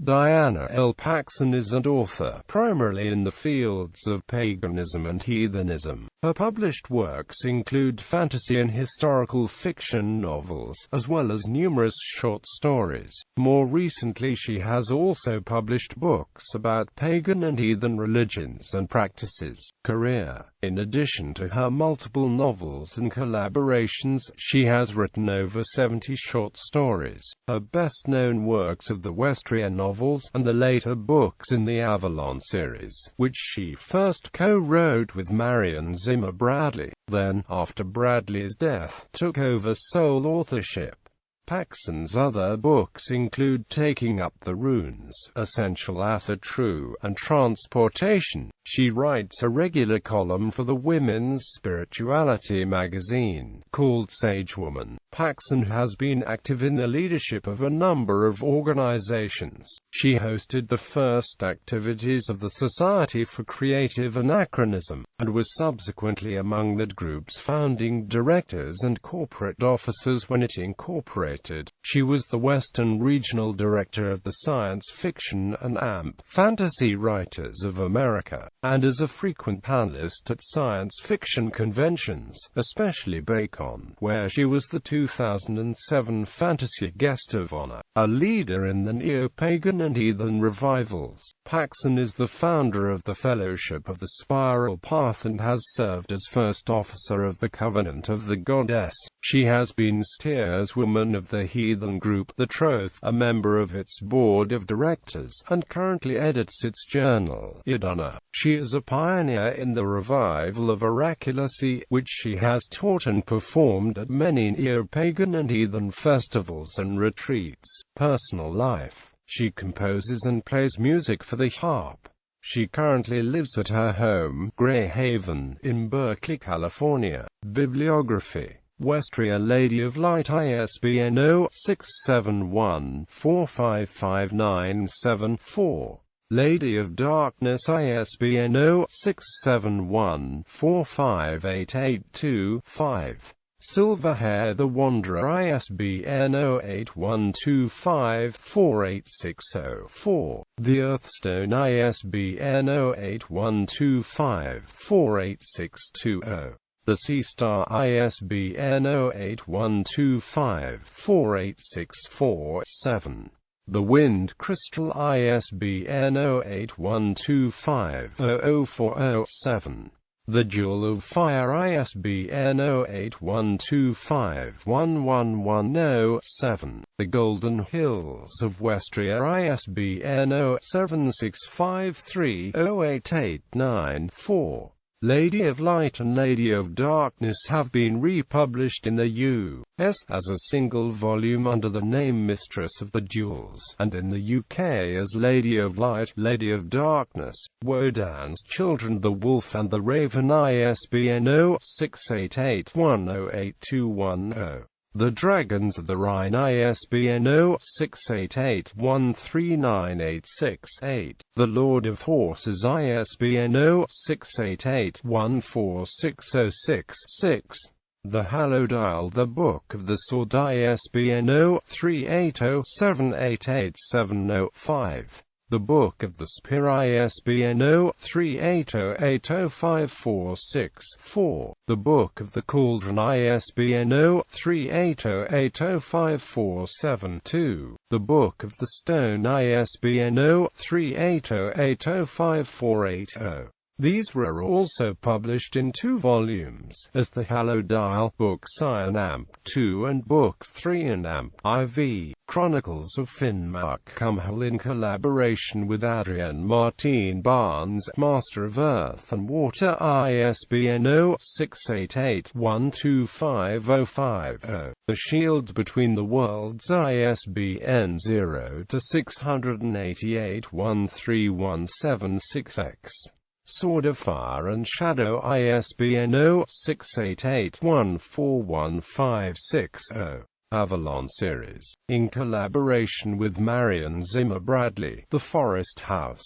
Diana L.Paxson is an author, primarily in the fields of paganism and heathenism. Her published works include fantasy and historical fiction novels, as well as numerous short stories. More recently, she has also published books about pagan and heathen religions and practices. Career. In addition to her multiple novels and collaborations, she has written over 70 short stories. Her best-known works are the Westrian novels, and the later books in the Avalon series, which she first co-wrote with Marion Zimmer Bradley, then, after Bradley's death, took over sole authorship. Paxson's other books include Taking Up the Runes, Essential Acid True, and Transportation. She writes a regular column for the women's spirituality magazine, called Sage Woman. Paxson has been active in the leadership of a number of organizations. She hosted the first activities of the Society for Creative Anachronism, and was subsequently among that group's founding directors and corporate officers when it incorporated. She was the Western Regional Director of the Science Fiction and Amp Fantasy Writers of America, and is a frequent panelist at science fiction conventions, especially BakeOn, where she was the 2007 Fantasy Guest of Honor. A leader in the neo-pagan and heathen revivals, Paxson is the founder of the Fellowship of the Spiral Path and has served as first officer of the Covenant of the Goddess. She has been steerswoman of the heathen group The Troth, a member of its board of directors, and currently edits its journal, Iduna. She is a pioneer in the revival of oracularcy, which she has taught and performed at many neo-pagan and heathen festivals and retreats. Personal life. She composes and plays music for the harp. She currently lives at her home, Grey Haven, in Berkeley, California. Bibliography. Westria Lady of Light, ISBN 0-671-45597-4. Lady of Darkness, ISBN 0-671-45882-5. Silverhair the Wanderer, ISBN 0-8125-48604. The Earthstone, ISBN 0-8125-48620. The Sea Star, ISBN 0-8125-48647. The Wind Crystal, ISBN 0-8125-00407. The Jewel of Fire, ISBN 0-8125-11107. The Golden Hills of Westria, ISBN 0-7653-08894. Lady of Light and Lady of Darkness have been republished in the U.S. as a single volume under the name Mistress of the Jewels, and in the UK as Lady of Light, Lady of Darkness, Wodan's Children, The Wolf and the Raven, ISBN 0-688-108210. The Dragons of the Rhine, ISBN 0-688-139868. The Lord of Horses, ISBN 0-688-146066. The Hallowed Isle, The Book of the Sword, ISBN 0-380-788-705. The Book of the Spear, ISBN 0-380-80546-4. The Book of the Cauldron, ISBN 0-380-80547-2. The Book of the Stone, ISBN 0-380-80548-0. These were also published in 2 volumes, as the Hallowed Isle, Books I and Amp 2 and Books 3 and Amp IV. Chronicles of Finnmark Cumhall in collaboration with Adrian Martin Barnes, Master of Earth and Water, ISBN 0-688-125-050. The Shield Between the Worlds, ISBN 0-688-13176-X. Sword of Fire and Shadow, ISBN 0-688-141560. Avalon Series, in collaboration with Marion Zimmer Bradley. The Forest House.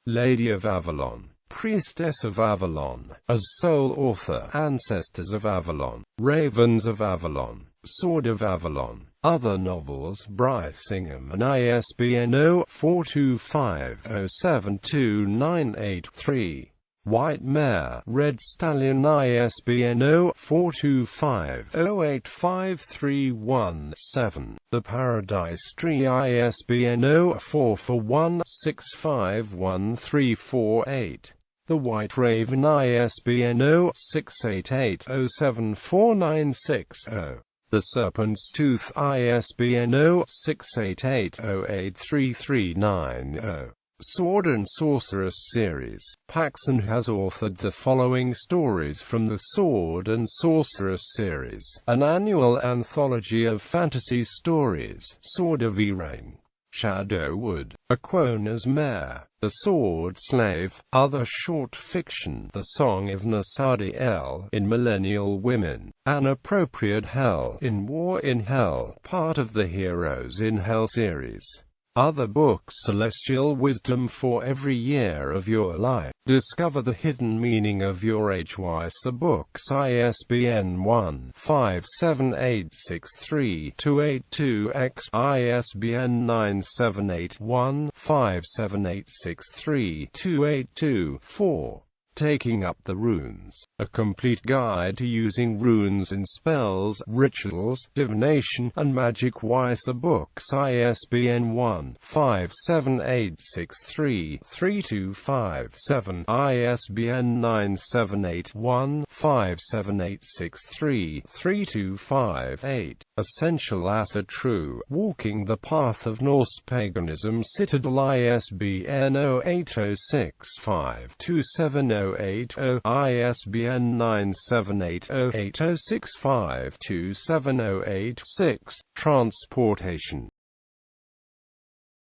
Lady of Avalon, Priestess of Avalon, as sole author. Ancestors of Avalon, Ravens of Avalon. Sword of Avalon. Other novels. Bryce Ingham and ISBN 0425072983. White Mare, Red Stallion ISBN 0425085317. The Paradise Tree ISBN 0441651348. The White Raven ISBN 0688074960. The Serpent's Tooth ISBN 0688083390. Sword and Sorceress Series. Paxson has authored the following stories from the Sword and Sorceress Series, an annual anthology of fantasy stories. Sword of Irain, Shadowwood, Aquona's Mare, The Sword Slave, Other Short Fiction, The Song of Nasadiel, In Millennial Women, An Appropriate Hell, In War in Hell, part of the Heroes in Hell series. Other books. Celestial Wisdom for Every Year of Your Life. Discover the Hidden Meaning of Your Age. Weiser Books ISBN 1-57863-282-X. ISBN 978-1-57863-282-4. Taking Up the Runes. A Complete Guide to Using Runes in Spells, Rituals, Divination, and Magic. Weiser Books ISBN 1-57863-325-7. ISBN 978-1-57863-325-8. Essential as a True, Walking the Path of Norse Paganism. Citadel ISBN 08065278080. ISBN 9780806527086. Transportation.